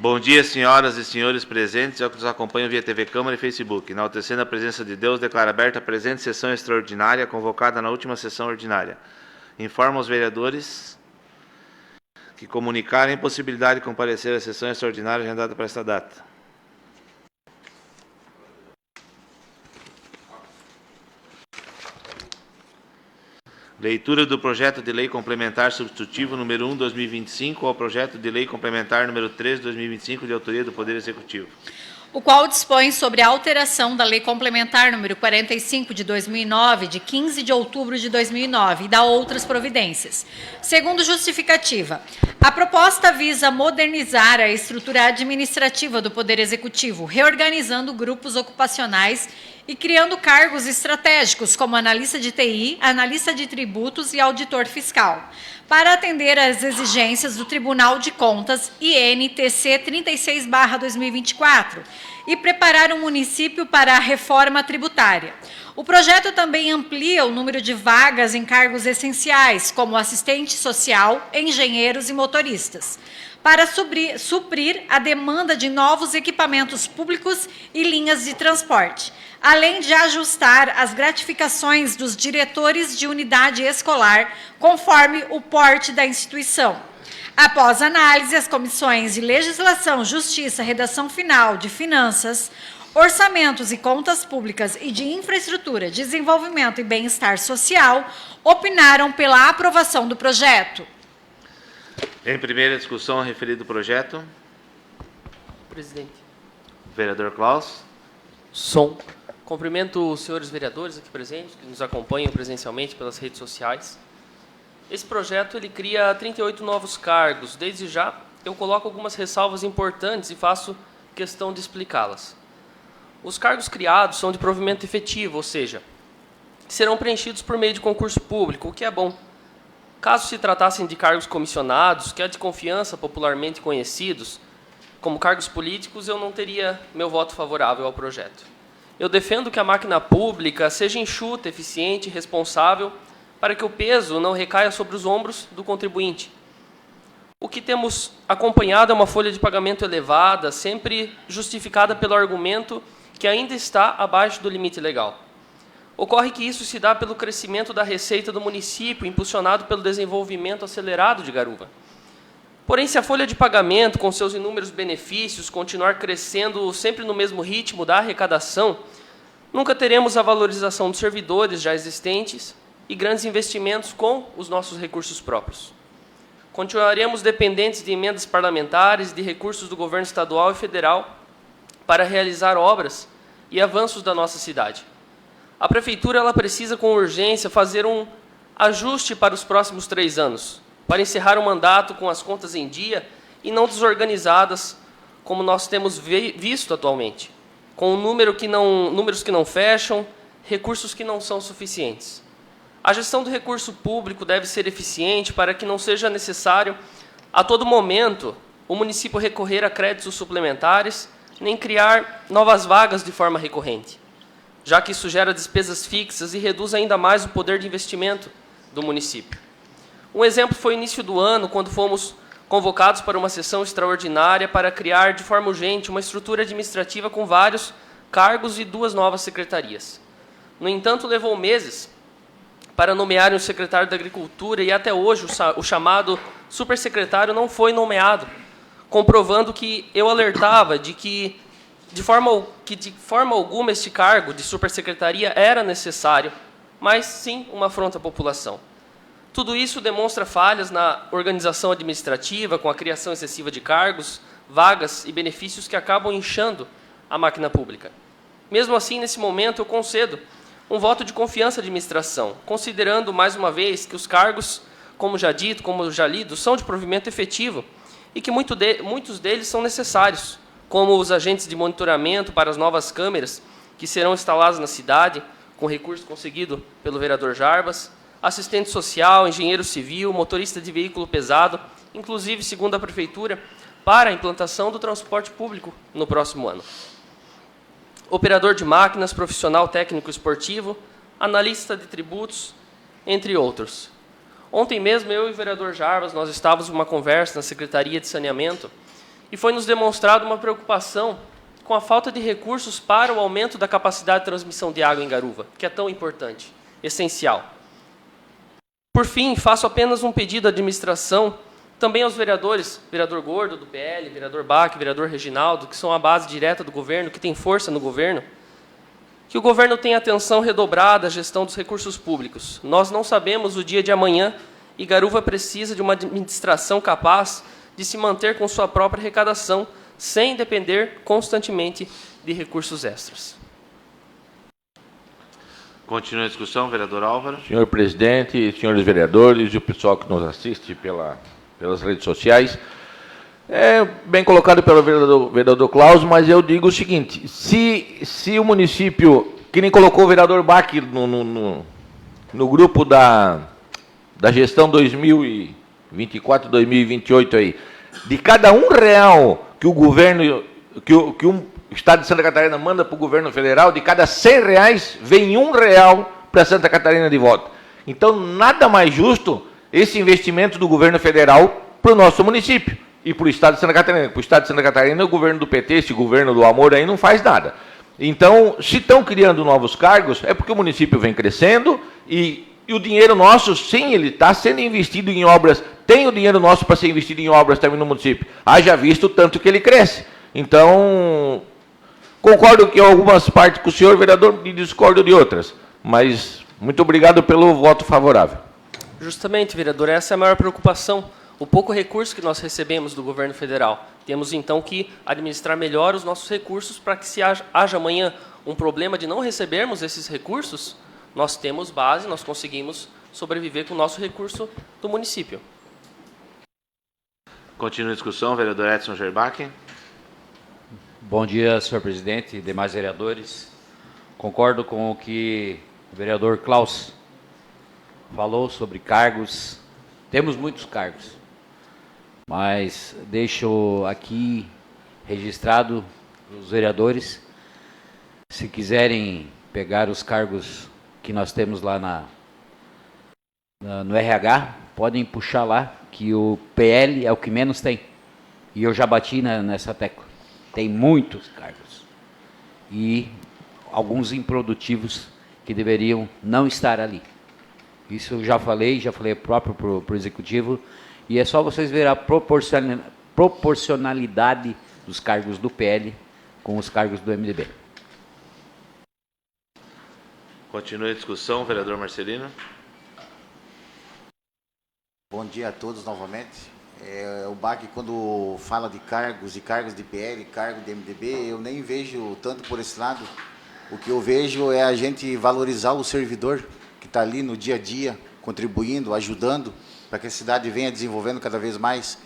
Bom dia, senhoras e senhores presentes e que nos acompanham via TV Câmara e Facebook. Enaltecendo a presença de Deus, declaro aberta a presente sessão extraordinária, convocada na última sessão ordinária. Informo aos vereadores que comunicarem a impossibilidade de comparecer à sessão extraordinária agendada para esta data. Leitura do projeto de lei complementar substitutivo número 1/2025 ao projeto de lei complementar número 3/2025 de autoria do Poder Executivo. O qual dispõe sobre a alteração da Lei Complementar número 45 de 2009, de 15 de outubro de 2009, e da outras providências. Segundo justificativa, a proposta visa modernizar a estrutura administrativa do Poder Executivo, reorganizando grupos ocupacionais e criando cargos estratégicos como analista de TI, analista de tributos e auditor fiscal, para atender às exigências do Tribunal de Contas INTC 36/2024 e preparar o município para a reforma tributária. O projeto também amplia o número de vagas em cargos essenciais, como assistente social, engenheiros e motoristas, para suprir a demanda de novos equipamentos públicos e linhas de transporte, além de ajustar as gratificações dos diretores de unidade escolar conforme o porte da instituição. Após análise, as comissões de Legislação, Justiça, Redação Final, de Finanças, Orçamentos e Contas Públicas e de Infraestrutura, Desenvolvimento e Bem-Estar Social opinaram pela aprovação do projeto. Em primeira discussão, referido projeto. Presidente. Vereador Klaus. Som. Cumprimento os senhores vereadores aqui presentes, que nos acompanham presencialmente pelas redes sociais. Esse projeto ele cria 38 novos cargos. Desde já, eu coloco algumas ressalvas importantes e faço questão de explicá-las. Os cargos criados são de provimento efetivo, ou seja, serão preenchidos por meio de concurso público, o que é bom. Caso se tratassem de cargos comissionados, que é de confiança popularmente conhecidos, como cargos políticos, eu não teria meu voto favorável ao projeto. Eu defendo que a máquina pública seja enxuta, eficiente e responsável para que o peso não recaia sobre os ombros do contribuinte. O que temos acompanhado é uma folha de pagamento elevada, sempre justificada pelo argumento que ainda está abaixo do limite legal. Ocorre que isso se dá pelo crescimento da receita do município, impulsionado pelo desenvolvimento acelerado de Garuva. Porém, se a folha de pagamento, com seus inúmeros benefícios, continuar crescendo sempre no mesmo ritmo da arrecadação, nunca teremos a valorização dos servidores já existentes e grandes investimentos com os nossos recursos próprios. Continuaremos dependentes de emendas parlamentares e de recursos do governo estadual e federal para realizar obras e avanços da nossa cidade. A Prefeitura ela precisa, com urgência, fazer um ajuste para os próximos 3 anos, para encerrar o mandato com as contas em dia e não desorganizadas, como nós temos visto atualmente, com números que não fecham, recursos que não são suficientes. A gestão do recurso público deve ser eficiente para que não seja necessário, a todo momento, o município recorrer a créditos suplementares, nem criar novas vagas de forma recorrente, já que isso gera despesas fixas e reduz ainda mais o poder de investimento do município. Um exemplo foi o início do ano, quando fomos convocados para uma sessão extraordinária para criar de forma urgente uma estrutura administrativa com vários cargos e 2 novas secretarias. No entanto, levou meses para nomearem o secretário da Agricultura e até hoje o chamado supersecretário não foi nomeado, comprovando que eu alertava de que de forma alguma este cargo de supersecretaria era necessário, mas sim uma afronta à população. Tudo isso demonstra falhas na organização administrativa, com a criação excessiva de cargos, vagas e benefícios que acabam inchando a máquina pública. Mesmo assim, nesse momento, eu concedo um voto de confiança à administração, considerando, mais uma vez, que os cargos, como já dito, como já lido, são de provimento efetivo e que muitos deles são necessários, como os agentes de monitoramento para as novas câmeras que serão instaladas na cidade, com recurso conseguido pelo vereador Jarbas, assistente social, engenheiro civil, motorista de veículo pesado, inclusive, segundo a Prefeitura, para a implantação do transporte público no próximo ano. Operador de máquinas, profissional técnico esportivo, analista de tributos, entre outros. Ontem mesmo, eu e o vereador Jarbas, nós estávamos em uma conversa na Secretaria de Saneamento e foi nos demonstrado uma preocupação com a falta de recursos para o aumento da capacidade de transmissão de água em Garuva, que é tão importante, essencial. Por fim, faço apenas um pedido à administração, também aos vereadores, vereador Gordo, do PL, vereador Bach, vereador Reginaldo, que são a base direta do governo, que tem força no governo, que o governo tenha atenção redobrada à gestão dos recursos públicos. Nós não sabemos o dia de amanhã e Garuva precisa de uma administração capaz de se manter com sua própria arrecadação, sem depender constantemente de recursos extras. Continua a discussão, vereador Álvaro. Senhor presidente, senhores vereadores e o pessoal que nos assiste pelas redes sociais. É bem colocado pelo vereador Klaus, mas eu digo o seguinte, se o município, que nem colocou o vereador Bach no grupo da gestão 2024-2028 aí, de cada R$1 que o governo, que o Estado de Santa Catarina manda para o governo federal, de cada R$100 vem R$1 para Santa Catarina de volta. Então, nada mais justo esse investimento do governo federal para o nosso município e para o Estado de Santa Catarina. Para o Estado de Santa Catarina, o governo do PT, esse governo do amor aí, não faz nada. Então, se estão criando novos cargos, é porque o município vem crescendo e o dinheiro nosso, sim, ele está sendo investido em obras, tem o dinheiro nosso para ser investido em obras também no município. Haja visto o tanto que ele cresce. Então, concordo que algumas partes com o senhor vereador e discordo de outras, mas muito obrigado pelo voto favorável. Justamente, vereador, essa é a maior preocupação, o pouco recurso que nós recebemos do governo federal. Temos, então, que administrar melhor os nossos recursos para que, se haja amanhã um problema de não recebermos esses recursos, nós temos base, nós conseguimos sobreviver com o nosso recurso do município. Continua a discussão, vereador Edson Gerbach. Bom dia, senhor presidente e demais vereadores. Concordo com o que o vereador Klaus falou sobre cargos. Temos muitos cargos, mas deixo aqui registrado os vereadores, se quiserem pegar os cargos que nós temos lá no RH, podem puxar lá, que o PL é o que menos tem. E eu já bati nessa tecla. Tem muitos cargos. E alguns improdutivos que deveriam não estar ali. Isso eu já falei próprio para o Executivo. E é só vocês verem a proporcionalidade dos cargos do PL com os cargos do MDB. Continua a discussão, vereador Marcelino. Bom dia a todos novamente. O BAC, quando fala de cargos de PL, cargo de MDB, eu nem vejo tanto por esse lado. O que eu vejo é a gente valorizar o servidor que está ali no dia a dia, contribuindo, ajudando, para que a cidade venha desenvolvendo cada vez mais.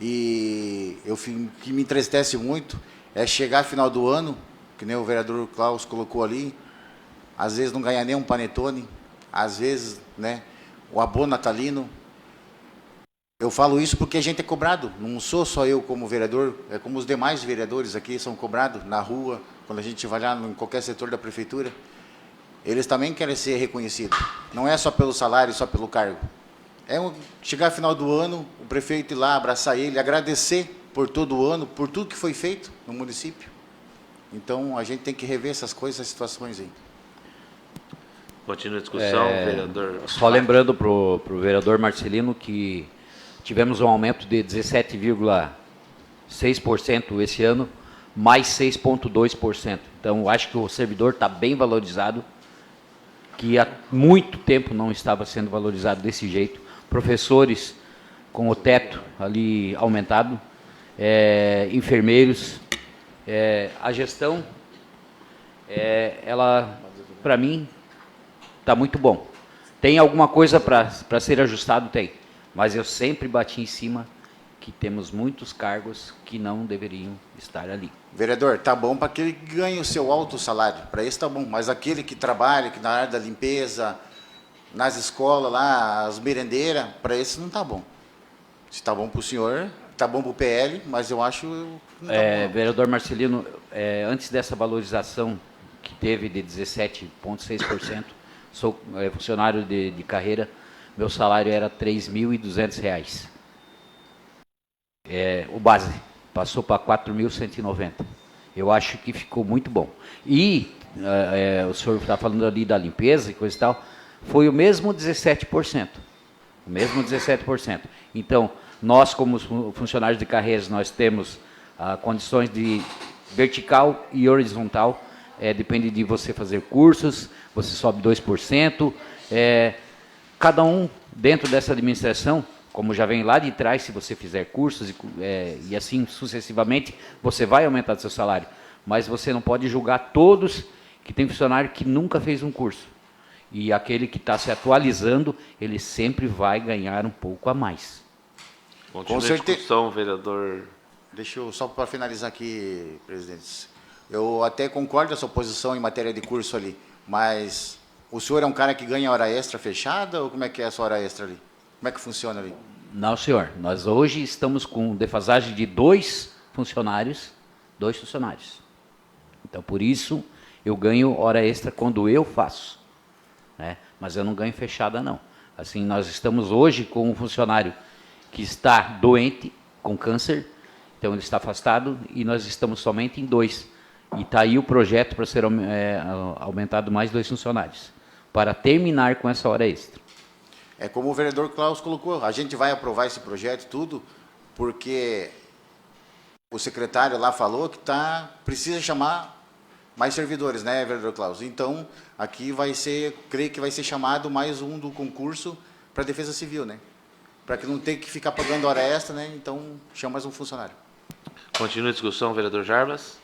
E o que me entristece muito é chegar final do ano, que nem o vereador Klaus colocou ali, às vezes não ganha nem um panetone, às vezes, né, o abono natalino. Eu falo isso porque a gente é cobrado, não sou só eu como vereador, é como os demais vereadores aqui são cobrados na rua, quando a gente vai lá em qualquer setor da prefeitura. Eles também querem ser reconhecidos, não é só pelo salário, só pelo cargo. Chegar final do ano, o prefeito ir lá, abraçar ele, agradecer por todo o ano, por tudo que foi feito no município. Então, a gente tem que rever essas coisas, essas situações aí. Continua a discussão, vereador. Só lembrando para o vereador Marcelino que tivemos um aumento de 17,6% esse ano, mais 6,2%. Então, acho que o servidor está bem valorizado, que há muito tempo não estava sendo valorizado desse jeito. Professores com o teto ali aumentado, enfermeiros, a gestão, ela, para mim, está muito bom. Tem alguma coisa para ser ajustado? Tem. Mas eu sempre bati em cima que temos muitos cargos que não deveriam estar ali. Vereador, tá bom para aquele que ganha o seu alto salário, para esse tá bom, mas aquele que trabalha, que na área da limpeza, nas escolas lá, as merendeiras, para esse não tá bom. Se tá bom para o senhor, tá bom para o PL, mas eu acho... Não tá bom. Vereador Marcelino, antes dessa valorização que teve de 17,6%, sou funcionário de carreira, meu salário era R$ 3.200. O base. passou para 4.190. Eu acho que ficou muito bom. E o senhor está falando ali da limpeza e coisa e tal, foi o mesmo 17%. O mesmo 17%. Então, nós, como funcionários de carreiras, nós temos condições de vertical e horizontal. Depende de você fazer cursos, você sobe 2%. Cada um dentro dessa administração, como já vem lá de trás, se você fizer cursos e assim sucessivamente, você vai aumentar seu salário. Mas você não pode julgar todos que tem funcionário que nunca fez um curso. E aquele que está se atualizando, ele sempre vai ganhar um pouco a mais. Continua a discussão, vereador. Deixa eu, só para finalizar aqui, presidente. Eu até concordo com a sua posição em matéria de curso ali, mas o senhor é um cara que ganha hora extra fechada ou como é que é a sua hora extra ali? Como é que funciona ali? Não, senhor. Nós hoje estamos com defasagem de 2 funcionários. Então, por isso, eu ganho hora extra quando eu faço. Né? Mas eu não ganho fechada, não. Assim, nós estamos hoje com um funcionário que está doente, com câncer, então ele está afastado, e nós estamos somente em 2. E está aí o projeto para ser aumentado mais 2 funcionários, para terminar com essa hora extra. É como o vereador Klaus colocou, a gente vai aprovar esse projeto tudo, porque o secretário lá falou que precisa chamar mais servidores, né, vereador Klaus? Então, aqui creio que vai ser chamado mais um do concurso para a Defesa Civil, né? Para que não tenha que ficar pagando hora extra, né? Então, chama mais um funcionário. Continua a discussão, vereador Jarbas.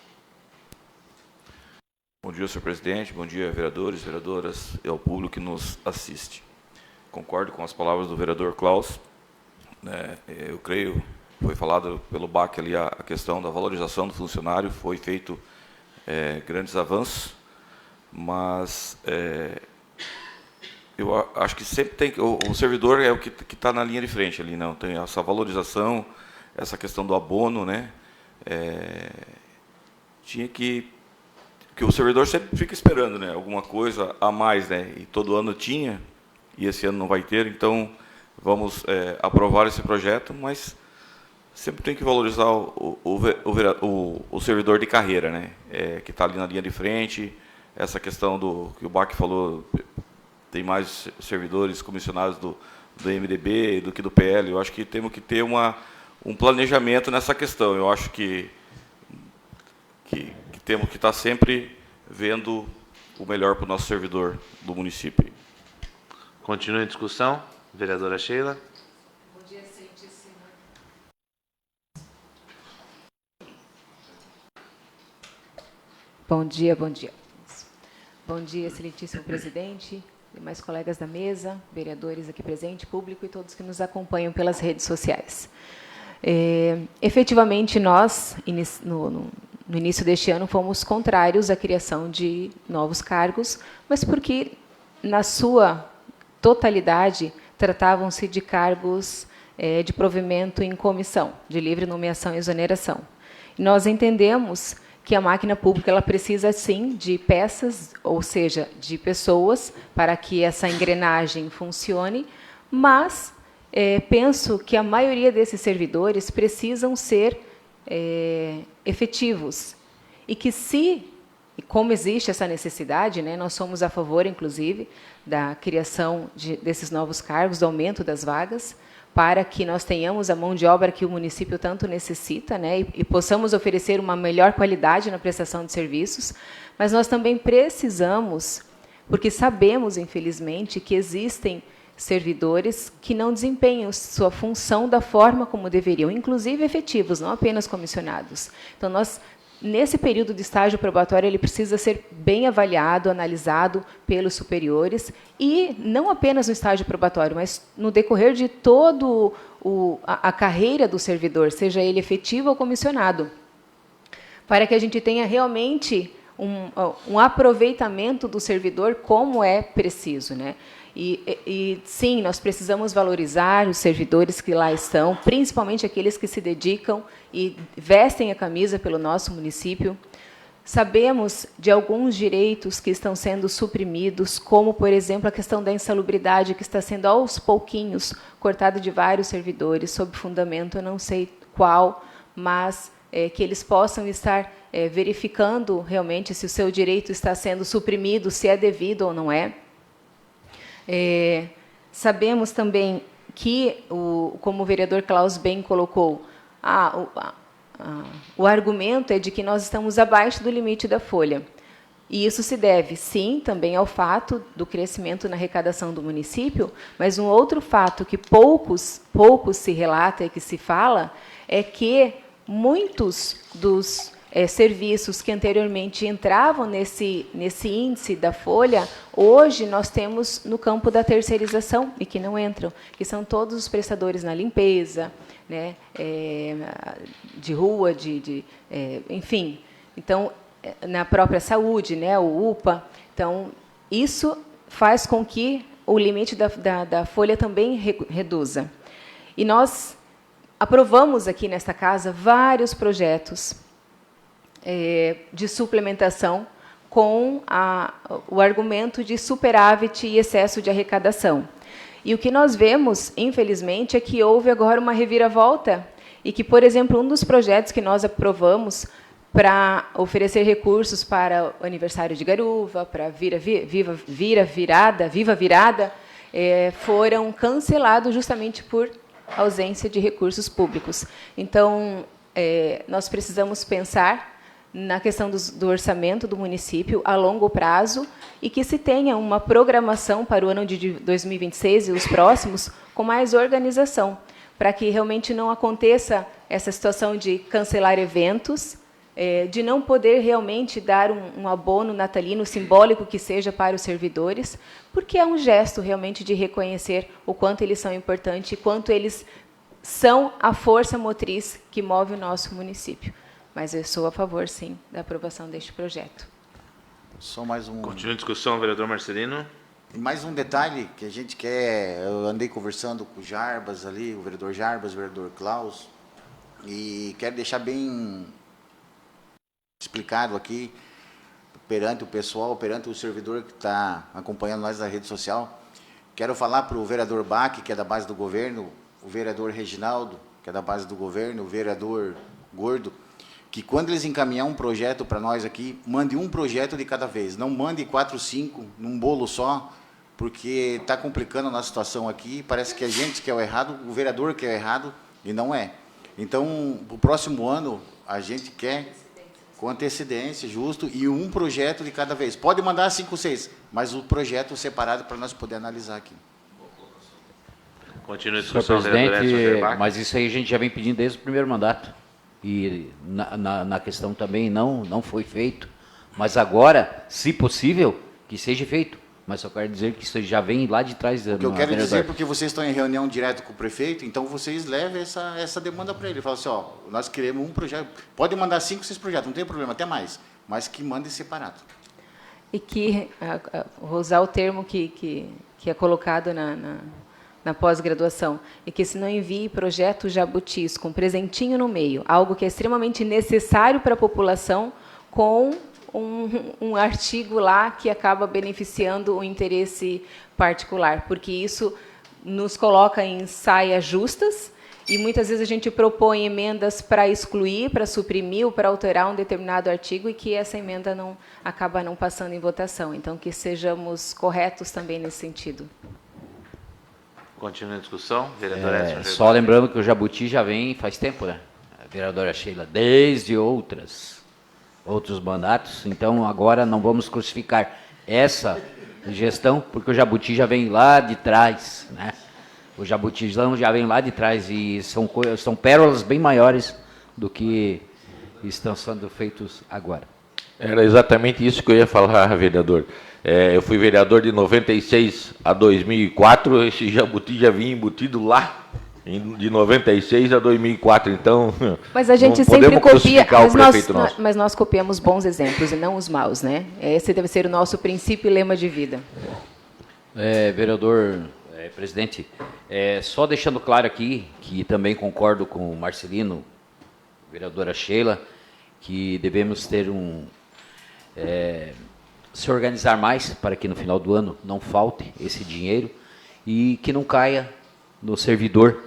Bom dia, senhor presidente. Bom dia, vereadores, vereadoras e ao público que nos assiste. Concordo com as palavras do vereador Klaus. Eu creio, foi falado pelo BAC ali a questão da valorização do funcionário, foi feito grandes avanços, mas eu acho que sempre tem o servidor é o que está na linha de frente ali, não tem essa valorização, essa questão do abono, né? Tinha que o servidor sempre fica esperando, né? Alguma coisa a mais, né? E todo ano tinha, e esse ano não vai ter, então vamos aprovar esse projeto, mas sempre tem que valorizar o servidor de carreira, né? Que está ali na linha de frente. Essa questão que o BAC falou, tem mais servidores comissionados do MDB do que do PL. Eu acho que temos que ter um planejamento nessa questão. Eu acho que temos que estar sempre vendo o melhor para o nosso servidor do município. Continua a discussão, vereadora Sheila. Bom dia, excelentíssimo. Bom dia. Bom dia, excelentíssimo presidente, demais colegas da mesa, vereadores aqui presentes, público e todos que nos acompanham pelas redes sociais. Efetivamente, nós, no início deste ano, fomos contrários à criação de novos cargos, mas porque, na sua totalidade, tratavam-se de cargos de provimento em comissão, de livre nomeação e exoneração. Nós entendemos que a máquina pública ela precisa, sim, de peças, ou seja, de pessoas, para que essa engrenagem funcione, mas penso que a maioria desses servidores precisam ser efetivos. E que como existe essa necessidade, né, nós somos a favor, inclusive, da criação desses novos cargos, do aumento das vagas, para que nós tenhamos a mão de obra que o município tanto necessita, né, e possamos oferecer uma melhor qualidade na prestação de serviços, mas nós também precisamos, porque sabemos, infelizmente, que existem servidores que não desempenham sua função da forma como deveriam, inclusive efetivos, não apenas comissionados. Então, nesse período de estágio probatório, ele precisa ser bem avaliado, analisado pelos superiores, e não apenas no estágio probatório, mas no decorrer de toda a carreira do servidor, seja ele efetivo ou comissionado, para que a gente tenha realmente um aproveitamento do servidor como é preciso, né? E sim, nós precisamos valorizar os servidores que lá estão, principalmente aqueles que se dedicam e vestem a camisa pelo nosso município. Sabemos de alguns direitos que estão sendo suprimidos, como, por exemplo, a questão da insalubridade, que está sendo, aos pouquinhos, cortada de vários servidores, sob fundamento, eu não sei qual, mas que eles possam estar verificando realmente se o seu direito está sendo suprimido, se é devido ou não é. Sabemos também que, como o vereador Klaus bem colocou, o argumento é de que nós estamos abaixo do limite da folha. E isso se deve, sim, também ao fato do crescimento na arrecadação do município, mas um outro fato que poucos se relata e que se fala é que muitos dos serviços que anteriormente entravam nesse índice da folha, hoje nós temos no campo da terceirização e que não entram, que são todos os prestadores na limpeza, né, de rua, enfim. Então, na própria saúde, né, o UPA. Então, isso faz com que o limite da folha também reduza. E nós aprovamos aqui nesta casa vários projetos de suplementação com o argumento de superávit e excesso de arrecadação. E o que nós vemos, infelizmente, é que houve agora uma reviravolta e que, por exemplo, um dos projetos que nós aprovamos para oferecer recursos para o aniversário de Garuva, para Viva Virada, foram cancelados justamente por ausência de recursos públicos. Então, nós precisamos pensar na questão do orçamento do município a longo prazo e que se tenha uma programação para o ano de 2026 e os próximos com mais organização, para que realmente não aconteça essa situação de cancelar eventos, de não poder realmente dar um abono natalino simbólico que seja para os servidores, porque é um gesto realmente de reconhecer o quanto eles são importantes e quanto eles são a força motriz que move o nosso município. Mas eu sou a favor, sim, da aprovação deste projeto. Só mais um... Continua a discussão, vereador Marcelino. E mais um detalhe que a gente quer, eu andei conversando com o Jarbas ali, o vereador Jarbas, o vereador Klaus, e quero deixar bem explicado aqui, perante o pessoal, perante o servidor que está acompanhando nós na rede social. Quero falar para o vereador Bach, que é da base do governo, o vereador Reginaldo, que é da base do governo, o vereador Gordo, que quando eles encaminhar um projeto para nós aqui, mande um projeto de cada vez, não mande 4, 5 num bolo só, porque está complicando a nossa situação aqui, parece que a gente quer o errado, o vereador quer o errado, e não é. Então, para o próximo ano, a gente quer com antecedência, justo, e um projeto de cada vez. Pode mandar 5, 6, mas o projeto separado para nós poder analisar aqui. Continua a Senhor discussão, vereador Edson presidente, Gerbach. mas isso aí a gente já vem pedindo desde o primeiro mandato. E na questão também não foi feito. Mas agora, se possível, que seja feito. Mas só quero dizer que isso já vem lá de trás. O que eu quero dizer, porque vocês estão em reunião direto com o prefeito, então vocês levem essa demanda para ele. Fala assim, ó, nós queremos um projeto. Pode mandar 5, 6 projetos, não tem problema, até mais. Mas que mande separado. E que, vou usar o termo que é colocado na pós-graduação, e que se não envie projetos jabutis com presentinho no meio, algo que é extremamente necessário para a população, com um artigo lá que acaba beneficiando o interesse particular, porque isso nos coloca em saias justas e muitas vezes a gente propõe emendas para excluir, para suprimir ou para alterar um determinado artigo e que essa emenda acaba não passando em votação. Então, que sejamos corretos também nesse sentido. Continua a discussão, vereador Edson Gerbach. Só lembrando que o Jabuti já vem faz tempo, né? A vereadora Sheila, desde outros mandatos. Então, agora não vamos crucificar essa gestão, porque o Jabuti já vem lá de trás, né? O Jabutizão já vem lá de trás e são pérolas bem maiores do que estão sendo feitos agora. Era exatamente isso que eu ia falar, vereador. Eu fui vereador de 96 a 2004, esse Jabuti já vinha embutido lá, de 96 a 2004, então mas a gente sempre copia, mas nós copiamos bons exemplos e não os maus, né? Esse deve ser o nosso princípio e lema de vida. Vereador, presidente, só deixando claro aqui, que também concordo com o Marcelino, vereadora Sheila, que devemos ter se organizar mais para que no final do ano não falte esse dinheiro e que não caia no servidor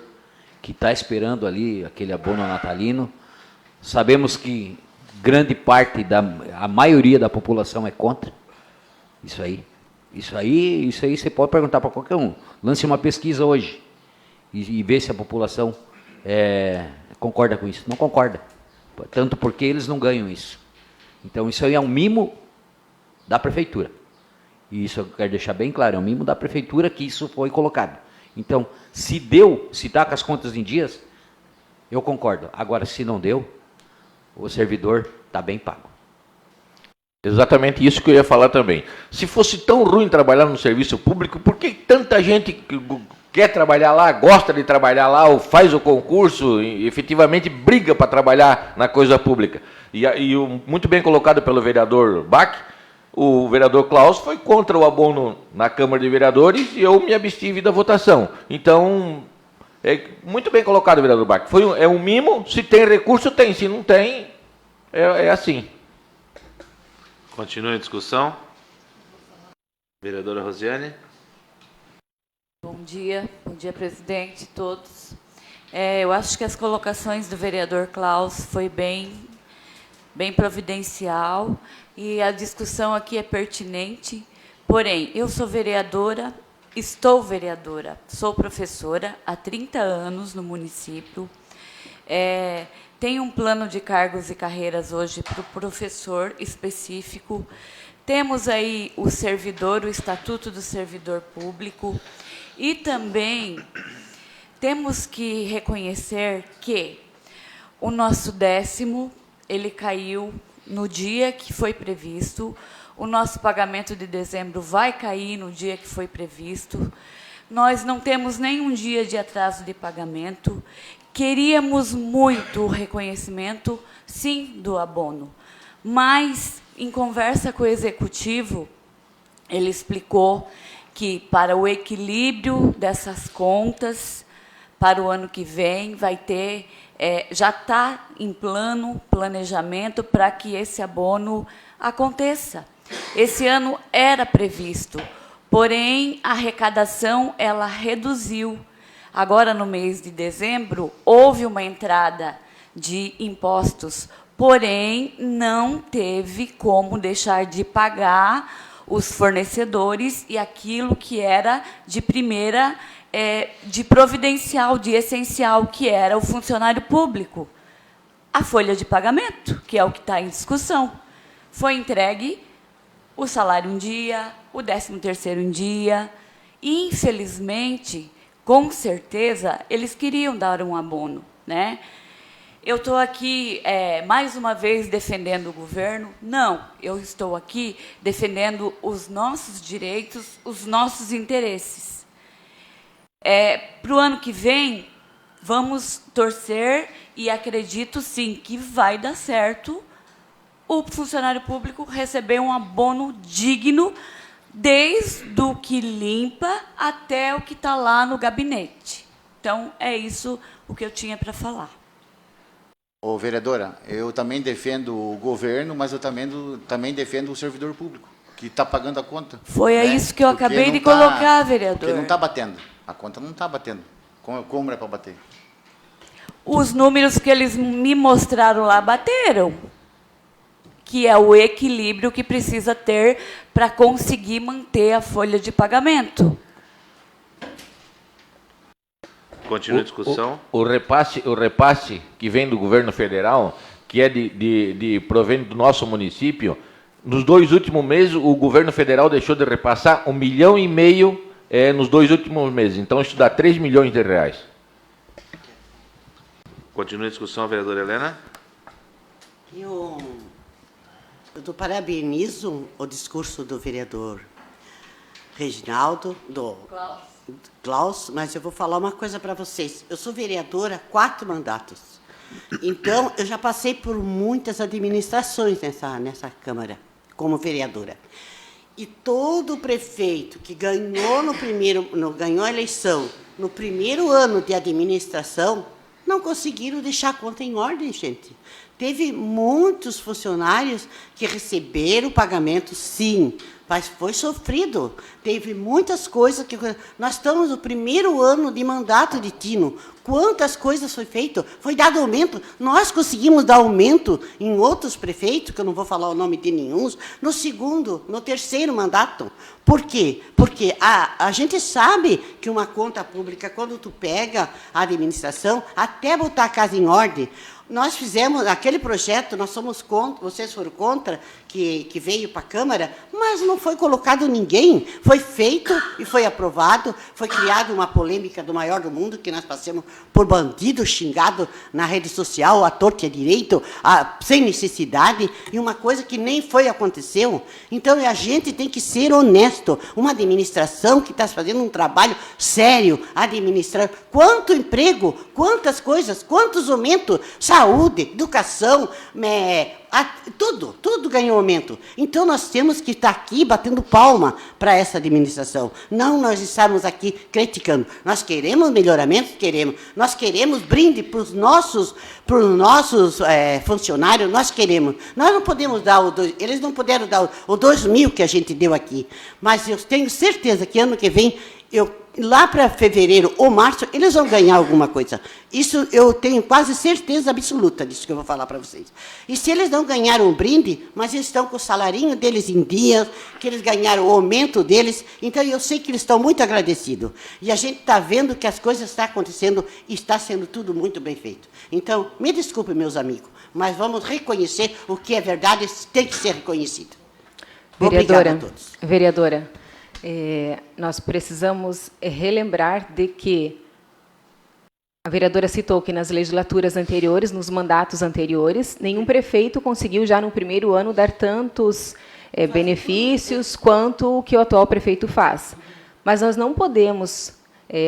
que está esperando ali aquele abono natalino, Sabemos que grande parte, a maioria da população é contra. Isso aí você pode perguntar para qualquer um. Lance uma pesquisa hoje e vê se a população concorda com isso. Não concorda. Tanto porque eles não ganham isso. Então, isso aí é um mimo da prefeitura. E isso eu quero deixar bem claro, é um mimo da prefeitura que isso foi colocado. Então, se está com as contas em dias, eu concordo. Agora, se não deu, o servidor está bem pago. Exatamente isso que eu ia falar também. Se fosse tão ruim trabalhar no serviço público, por que tanta gente quer trabalhar lá, gosta de trabalhar lá, ou faz o concurso e efetivamente briga para trabalhar na coisa pública? Muito bem colocado pelo vereador Bach, o vereador Klaus foi contra o abono na Câmara de Vereadores e eu me abstive da votação. Então, muito bem colocado, vereador Bach. É um mimo, se tem recurso, tem. Se não tem, é assim. Continua a discussão. Vereadora Rosiane. Bom dia, presidente, todos. Eu acho que as colocações do vereador Klaus foi bem providencial e a discussão aqui é pertinente. Porém, eu sou vereadora, estou vereadora, sou professora há 30 anos no município. Tem um plano de cargos e carreiras hoje para o professor específico. Temos aí o servidor, o Estatuto do Servidor Público. E também temos que reconhecer que o nosso 10º, ele caiu no dia que foi previsto. O nosso pagamento de dezembro vai cair no dia que foi previsto. Nós não temos nenhum dia de atraso de pagamento. Queríamos muito o reconhecimento, sim, do abono. Mas, em conversa com o executivo, ele explicou que, para o equilíbrio dessas contas, para o ano que vem, vai ter, já está em planejamento para que esse abono aconteça. Esse ano era previsto, porém, a arrecadação ela reduziu. Agora, no mês de dezembro, houve uma entrada de impostos, porém, não teve como deixar de pagar os fornecedores e aquilo que era de primeira, de providencial, de essencial, que era o funcionário público. A folha de pagamento, que é o que está em discussão. Foi entregue o salário em dia, o 13º em dia, e, infelizmente, com certeza, eles queriam dar um abono, né? Eu estou aqui, mais uma vez, defendendo o governo? Não, eu estou aqui defendendo os nossos direitos, os nossos interesses. Para o ano que vem, vamos torcer e acredito, sim, que vai dar certo o funcionário público receber um abono digno, desde o que limpa até o que está lá no gabinete. Então, é isso o que eu tinha para falar. Ô, vereadora, eu também defendo o governo, mas eu também defendo o servidor público, que está pagando a conta. Foi isso que eu acabei de colocar, vereador. Porque não está batendo. A conta não está batendo. Como é para bater? Os números que eles me mostraram lá bateram, que é o equilíbrio que precisa ter para conseguir manter a folha de pagamento. Continua a discussão. O repasse que vem do governo federal, que é provém do nosso município, nos 2 últimos meses, o governo federal deixou de repassar 1,5 milhão nos 2 últimos meses. Então, isso dá 3 milhões de reais. Continua a discussão, vereadora Helena. Eu parabenizo o discurso do vereador Reginaldo, do Klaus, mas eu vou falar uma coisa para vocês. Eu sou vereadora há 4 mandatos. Então, eu já passei por muitas administrações nessa Câmara, como vereadora. E todo prefeito que ganhou ganhou a eleição no primeiro ano de administração, não conseguiram deixar a conta em ordem, gente. Teve muitos funcionários que receberam pagamento, sim, Mas foi sofrido. Teve muitas coisas que... Nós estamos no primeiro ano de mandato de Tino. Quantas coisas foi feito? Foi dado aumento. Nós conseguimos dar aumento em outros prefeitos, que eu não vou falar o nome de nenhum, no segundo, no terceiro mandato. Por quê? Porque a gente sabe que uma conta pública, quando tu pega a administração, até botar a casa em ordem, nós fizemos aquele projeto, nós somos contra, vocês foram contra, que veio para a Câmara, mas não foi colocado ninguém. Foi feito e foi aprovado, foi criada uma polêmica do maior do mundo, que nós passamos por bandido xingado na rede social, à torta e à direito, sem necessidade, e uma coisa que nem foi aconteceu. Então, a gente tem que ser honesto. Uma administração que está fazendo um trabalho sério, administrar. Quanto emprego, quantas coisas, quantos aumentos, saúde, educação, tudo ganhou aumento. Então, nós temos que estar aqui batendo palma para essa administração. Não nós estarmos aqui criticando. Nós queremos melhoramentos? Queremos. Nós queremos brinde para os nossos funcionários? Nós queremos. Nós não podemos dar eles não puderam dar o 2.000 que a gente deu aqui. Mas eu tenho certeza que ano que vem, lá para fevereiro ou março, eles vão ganhar alguma coisa. Isso eu tenho quase certeza absoluta disso que eu vou falar para vocês. E se eles não ganharam um brinde, mas eles estão com o salarinho deles em dia, que eles ganharam o aumento deles, então eu sei que eles estão muito agradecidos. E a gente está vendo que as coisas estão acontecendo e está sendo tudo muito bem feito. Então, me desculpe, meus amigos, mas vamos reconhecer o que é verdade, tem que ser reconhecido. Obrigada a todos. Vereadora, nós precisamos relembrar de que a vereadora citou que nas legislaturas anteriores, nos mandatos anteriores, nenhum prefeito conseguiu já no primeiro ano dar tantos benefícios quanto o que o atual prefeito faz. Mas nós não podemos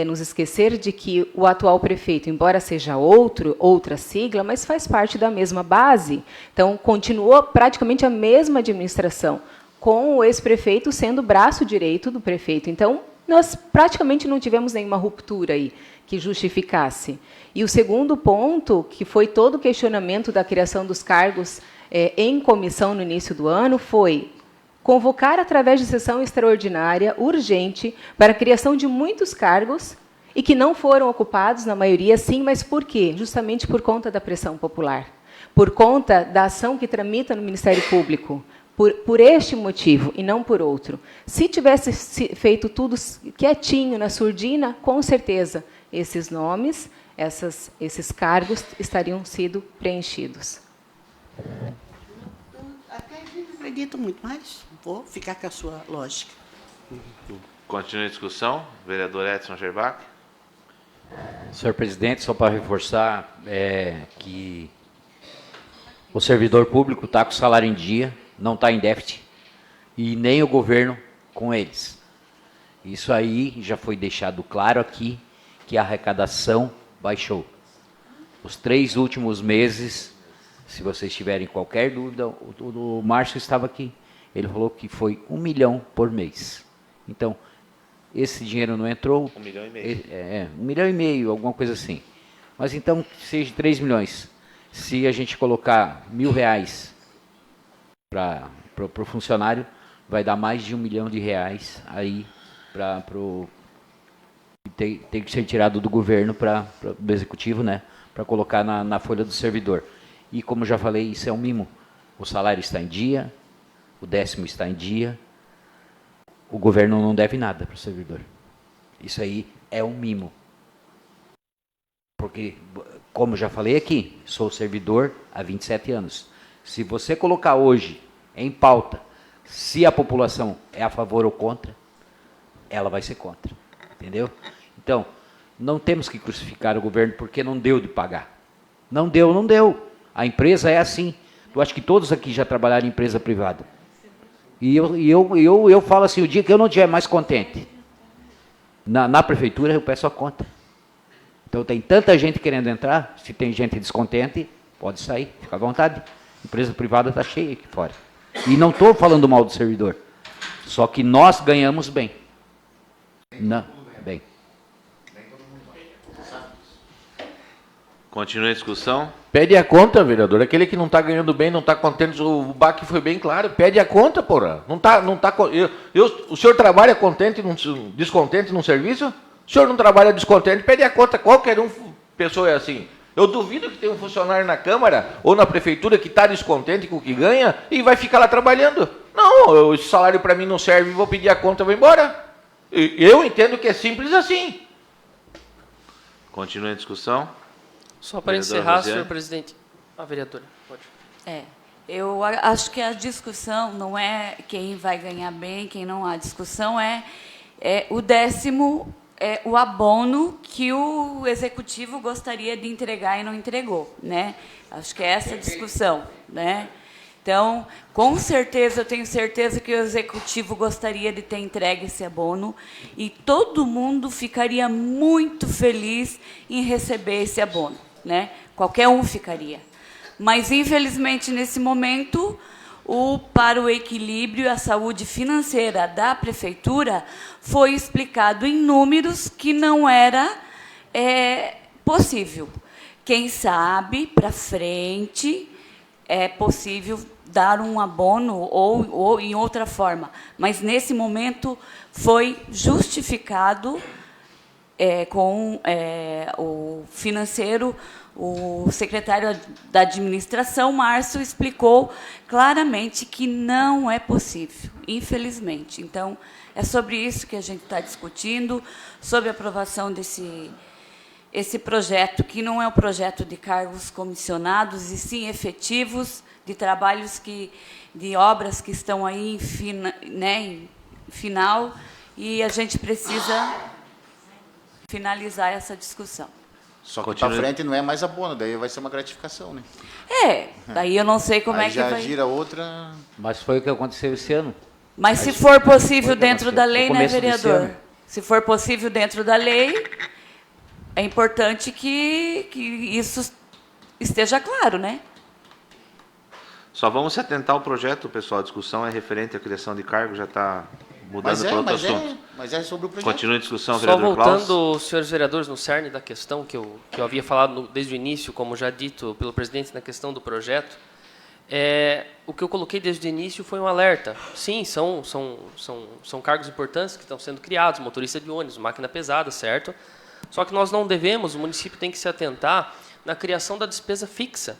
nos esquecer de que o atual prefeito, embora seja outra sigla, mas faz parte da mesma base. Então, continuou praticamente a mesma administração, com o ex-prefeito sendo o braço direito do prefeito. Então, nós praticamente não tivemos nenhuma ruptura aí que justificasse. E o segundo ponto, que foi todo o questionamento da criação dos cargos em comissão no início do ano, foi convocar através de sessão extraordinária, urgente, para a criação de muitos cargos e que não foram ocupados, na maioria, sim, mas por quê? Justamente por conta da pressão popular, por conta da ação que tramita no Ministério Público, por este motivo e não por outro. Se tivesse feito tudo quietinho, na surdina, com certeza esses nomes, esses cargos estariam sido preenchidos. Até não acredito muito, mas vou ficar com a sua lógica. Continua a discussão. Vereador Edson Gerbach. Senhor presidente, só para reforçar que o servidor público está com o salário em dia, não está em déficit, e nem o governo com eles. Isso aí já foi deixado claro aqui, que a arrecadação baixou. Os 3 últimos meses, se vocês tiverem qualquer dúvida, o Márcio estava aqui, ele falou que foi 1 milhão por mês. Então, esse dinheiro não entrou... 1,5 milhão. 1,5 milhão, alguma coisa assim. Mas então, seja 3 milhões. Se a gente colocar R$1.000 para o funcionário, vai dar mais de R$1 milhão aí tem que ser tirado do governo do executivo, né, para colocar na folha do servidor. E como já falei, isso é um mimo. O salário está em dia, o 10º está em dia, o governo não deve nada para o servidor. Isso aí é um mimo. Porque, como já falei aqui, sou servidor há 27 anos. Se você colocar hoje em pauta se a população é a favor ou contra, ela vai ser contra. Entendeu? Então, não temos que crucificar o governo porque não deu de pagar. Não deu. A empresa é assim. Eu acho que todos aqui já trabalharam em empresa privada. E eu falo assim, o dia que eu não estiver mais contente na prefeitura, eu peço a conta. Então, tem tanta gente querendo entrar, se tem gente descontente, pode sair, fica à vontade. A empresa privada está cheia aqui fora. E não estou falando mal do servidor. Só que nós ganhamos bem. Não, bem. Continua a discussão. Pede a conta, vereador. Aquele que não está ganhando bem, não está contente, o BAC foi bem claro. Pede a conta, porra. Não tá, o senhor trabalha contente, descontente num serviço? O senhor não trabalha descontente, pede a conta. Qualquer pessoa é assim. Eu duvido que tenha um funcionário na Câmara ou na Prefeitura que está descontente com o que ganha e vai ficar lá trabalhando. Não, esse salário para mim não serve, vou pedir a conta e vou embora. Eu entendo que é simples assim. Continua a discussão. Só para Vereadora encerrar, Rosiane. senhor presidente. Vereadora, pode. Eu acho que a discussão não é quem vai ganhar bem, quem não. A discussão é o 10º, o abono que o executivo gostaria de entregar e não entregou, né? Acho que é essa a discussão, né? Então, com certeza, eu tenho certeza que o executivo gostaria de ter entregue esse abono e todo mundo ficaria muito feliz em receber esse abono, né? Qualquer um ficaria. Mas, infelizmente, nesse momento, para o equilíbrio e a saúde financeira da Prefeitura, foi explicado em números que não era possível. Quem sabe, para frente, é possível dar um abono ou em outra forma. Mas, nesse momento, foi justificado com o financeiro. O secretário da administração, Márcio, explicou claramente que não é possível, infelizmente. Então, é sobre isso que a gente está discutindo, sobre a aprovação esse projeto, que não é um projeto de cargos comissionados, e sim efetivos, de trabalhos de obras que estão aí em final, e a gente precisa finalizar essa discussão. Só que para frente não é mais abono, daí vai ser uma gratificação, né? Daí eu não sei como aí é que já vai... gira outra... Mas foi o que aconteceu esse ano. Mas se for possível dentro da lei, né, vereador? Se for possível dentro da lei, é importante que isso esteja claro, né? Só vamos se atentar ao projeto, pessoal. A discussão é referente à criação de cargos, já está mudando para outro assunto. Mas é sobre o projeto. Continua a discussão, Só vereador Klaus. voltando, senhores vereadores, no cerne da questão que eu havia falado desde o início, como já dito pelo presidente na questão do projeto, o que eu coloquei desde o início foi um alerta. Sim, são cargos importantes que estão sendo criados, motorista de ônibus, máquina pesada, certo? Só que nós não devemos, o município tem que se atentar na criação da despesa fixa,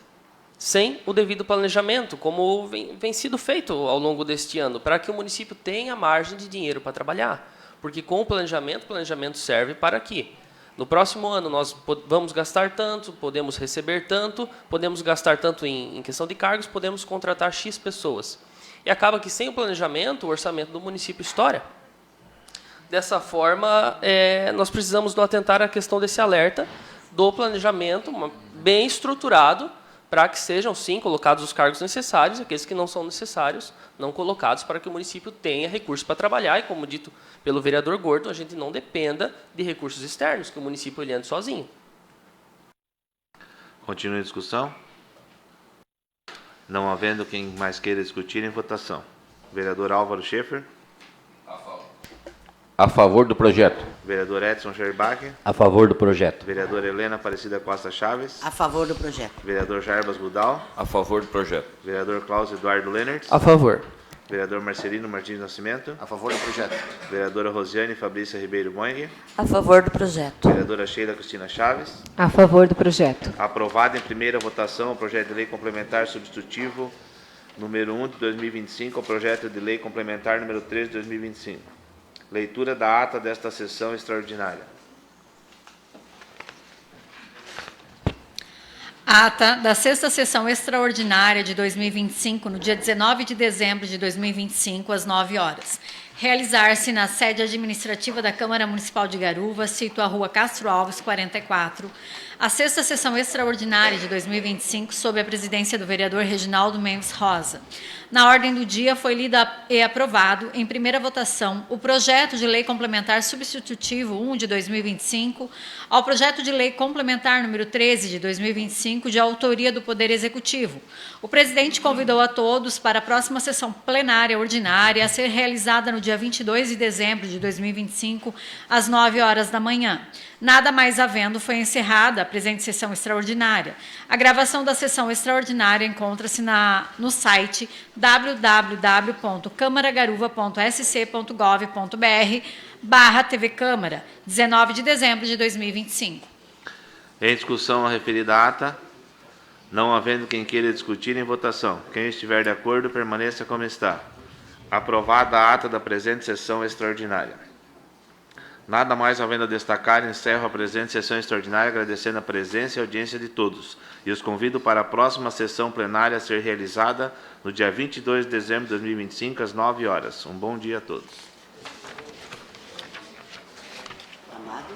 sem o devido planejamento, como vem sido feito ao longo deste ano, para que o município tenha margem de dinheiro para trabalhar. Porque com o planejamento serve para quê? No próximo ano nós vamos gastar tanto, podemos receber tanto, podemos gastar tanto em questão de cargos, podemos contratar X pessoas. E acaba que sem o planejamento, o orçamento do município estoura. Dessa forma, nós precisamos nos atentar à questão desse alerta do planejamento bem estruturado, para que sejam, sim, colocados os cargos necessários, aqueles que não são necessários, não colocados, para que o município tenha recursos para trabalhar, e como dito pelo vereador Gordo, a gente não dependa de recursos externos, que o município ele ande sozinho. Continua a discussão. Não havendo quem mais queira discutir, em votação. Vereador Álvaro Schaeffer. A favor do projeto. Vereador Edson Scherbach. A favor do projeto. Vereadora Helena Aparecida Costa Chaves. A favor do projeto. Vereador Jarbas Budal. A favor do projeto. Vereador Klaus Eduardo Lennertz. A favor. Vereador Marcelino Martins Nascimento. A favor do projeto. Vereadora Rosiane Fabrícia Ribeiro Boing. A favor do projeto. Vereadora Sheila Cristina Chaves. A favor do projeto. Aprovado em primeira votação o projeto de lei complementar substitutivo número 1 de 2025 ao projeto de lei complementar número 3 de 2025. Leitura da ata desta sessão extraordinária. Ata da 6ª sessão extraordinária de 2025, no dia 19 de dezembro de 2025, às 9 horas. Realizar-se na sede administrativa da Câmara Municipal de Garuva, sítio à Rua Castro Alves, 44, a 6ª sessão extraordinária de 2025, sob a presidência do vereador Reginaldo Mendes Rosa. Na ordem do dia, foi lido e aprovado, em primeira votação, o projeto de lei complementar substitutivo 1 de 2025 ao projeto de lei complementar número 13 de 2025, de autoria do Poder Executivo. O presidente convidou a todos para a próxima sessão plenária ordinária a ser realizada no dia 22 de dezembro de 2025, às 9 horas da manhã. Nada mais havendo, foi encerrada a presente sessão extraordinária. A gravação da sessão extraordinária encontra-se no site www.camaragaruva.sc.gov.br/TV Câmara, 19 de dezembro de 2025. Em discussão a referida ata, não havendo quem queira discutir, em votação. Quem estiver de acordo, permaneça como está. Aprovada a ata da presente sessão extraordinária. Nada mais havendo a destacar, encerro a presente sessão extraordinária, agradecendo a presença e a audiência de todos. E os convido para a próxima sessão plenária a ser realizada no dia 22 de dezembro de 2025, às 9 horas. Um bom dia a todos. Amado.